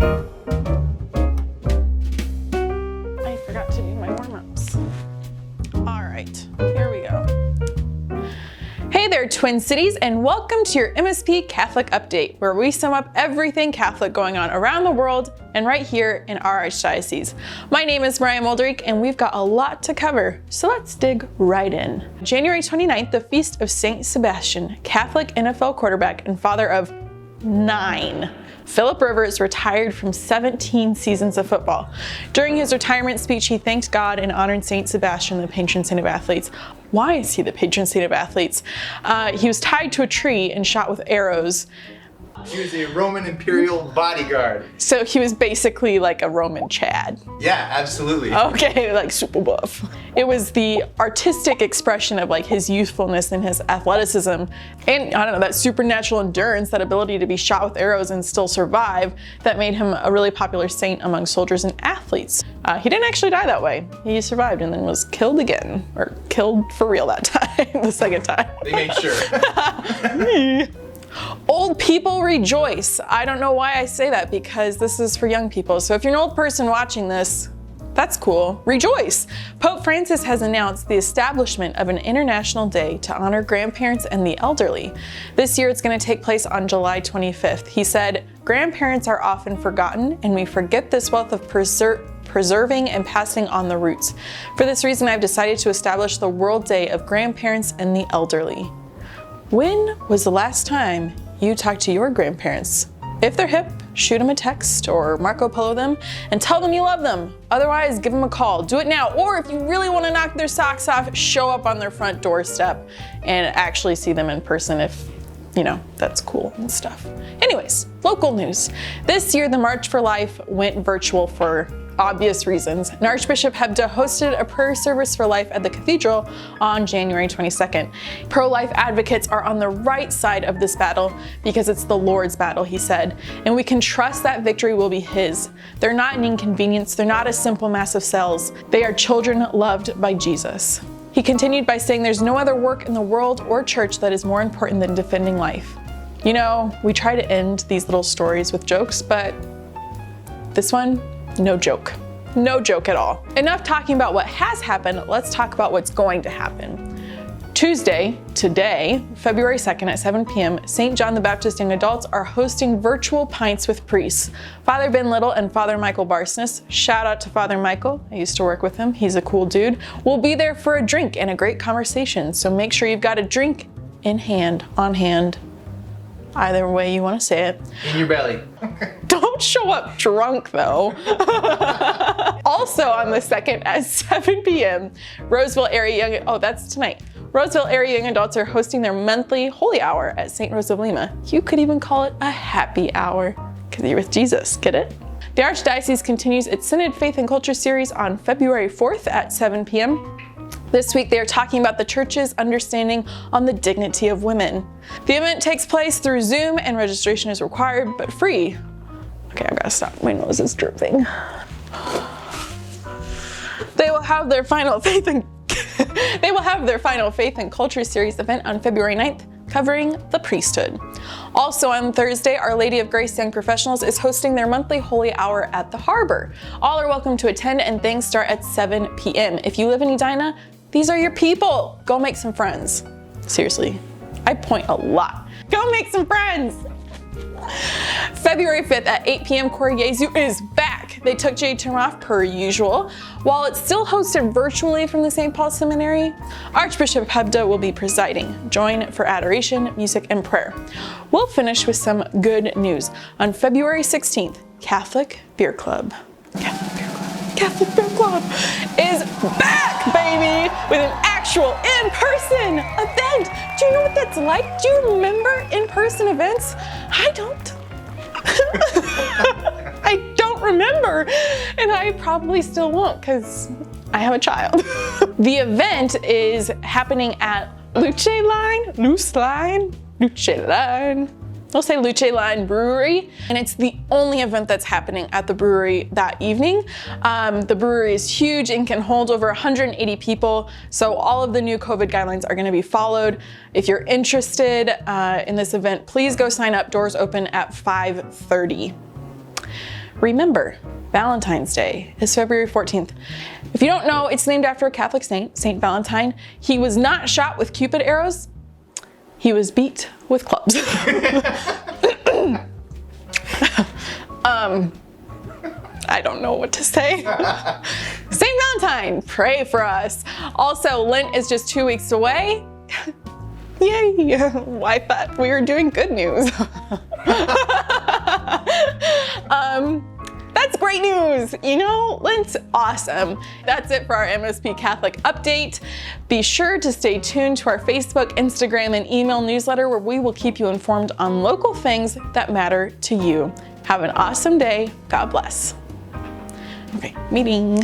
I forgot to do my warm-ups. All right, here we go. Hey there, Twin Cities, and welcome to your MSP Catholic Update, where we sum up everything Catholic going on around the world and right here in our Archdiocese. My name is Mariah Mulderick, and we've got a lot to cover, so let's dig right in. January 29th, the Feast of Saint Sebastian, Catholic NFL quarterback and father of 9. Philip Rivers retired from 17 seasons of football. During his retirement speech, he thanked God and honored Saint Sebastian, the patron saint of athletes. Why is he the patron saint of athletes? He was tied to a tree and shot with arrows. He was a Roman imperial bodyguard. So he was basically like a Roman Chad. Yeah, absolutely. Okay, like super buff. It was the artistic expression of like his youthfulness and his athleticism, and I don't know, that supernatural endurance, that ability to be shot with arrows and still survive, that made him a really popular saint among soldiers and athletes. He didn't actually die that way. He survived and then was killed again, or killed for real that time, the second time. They made sure. Old people rejoice. I don't know why I say that, because this is for young people. So if you're an old person watching this, that's cool. Rejoice. Pope Francis has announced the establishment of an international day to honor grandparents and the elderly. This year it's going to take place on July 25th. He said, "Grandparents are often forgotten, and we forget this wealth of preserving and passing on the roots. For this reason, I've decided to establish the World Day of Grandparents and the Elderly." When was the last time you talked to your grandparents? If they're hip, shoot them a text or Marco Polo them and tell them you love them. Otherwise, give them a call. Do it now. Or if you really want to knock their socks off, show up on their front doorstep and actually see them in person if, you know, that's cool and stuff. Anyways, local news. This year, the March for Life went virtual for obvious reasons, and Archbishop Hebda hosted a prayer service for life at the cathedral on January 22nd. Pro-life advocates are on the right side of this battle because it's the Lord's battle, he said, and we can trust that victory will be his. They're not an inconvenience, they're not a simple mass of cells. They are children loved by Jesus. He continued by saying there's no other work in the world or church that is more important than defending life. You know, we try to end these little stories with jokes, but this one, no joke. No joke at all. Enough talking about what has happened, let's talk about what's going to happen. Tuesday, today, February 2nd at 7 p.m., St. John the Baptist Young Adults are hosting virtual pints with priests. Father Ben Little and Father Michael Barsness, shout out to Father Michael, I used to work with him, he's a cool dude, will be there for a drink and a great conversation, so make sure you've got a drink in hand, on hand, either way you want to say it. In your belly. Don't show up drunk though. Also on the 2nd at 7 p.m., Roseville Area that's tonight. Roseville Area Young Adults are hosting their monthly Holy Hour at St. Rose of Lima. You could even call it a happy hour, because you're with Jesus, get it? The Archdiocese continues its Synod Faith and Culture series on February 4th at 7 p.m. This week, they are talking about the Church's understanding on the dignity of women. The event takes place through Zoom and registration is required, but free. Okay, I've got to stop. My nose is dripping. They will have their final Faith and Culture series event on February 9th, covering the priesthood. Also on Thursday, Our Lady of Grace Young Professionals is hosting their monthly Holy Hour at the Harbor. All are welcome to attend, and things start at 7 p.m. If you live in Edina, these are your people. Go make some friends. Seriously, I point a lot. Go make some friends. February 5th at 8 p.m., Cor Jesu is back. They took J-term off per usual. While it's still hosted virtually from the St. Paul Seminary, Archbishop Hebda will be presiding. Join for adoration, music, and prayer. We'll finish with some good news. On February 16th, Catholic Beer Club is back, baby, with an actual in-person event. Do you know what that's like? Do you remember in-person events? I don't. I don't remember, and I probably still won't because I have a child. The event is happening at Luce Line Brewery, and it's the only event that's happening at the brewery that evening. The brewery is huge and can hold over 180 people, so all of the new COVID guidelines are going to be followed. If you're interested in this event, please go sign up. Doors open at 5:30. Remember, Valentine's Day is February 14th. If you don't know, it's named after a Catholic saint, Saint Valentine. He was not shot with Cupid arrows. He was beat with clubs. I don't know what to say. Saint Valentine, pray for us. Also, Lent is just 2 weeks away. Yay! I thought we were doing good news. That's great news. You know, Lent's awesome. That's it for our MSP Catholic update. Be sure to stay tuned to our Facebook, Instagram, and email newsletter where we will keep you informed on local things that matter to you. Have an awesome day. God bless. Okay, meeting.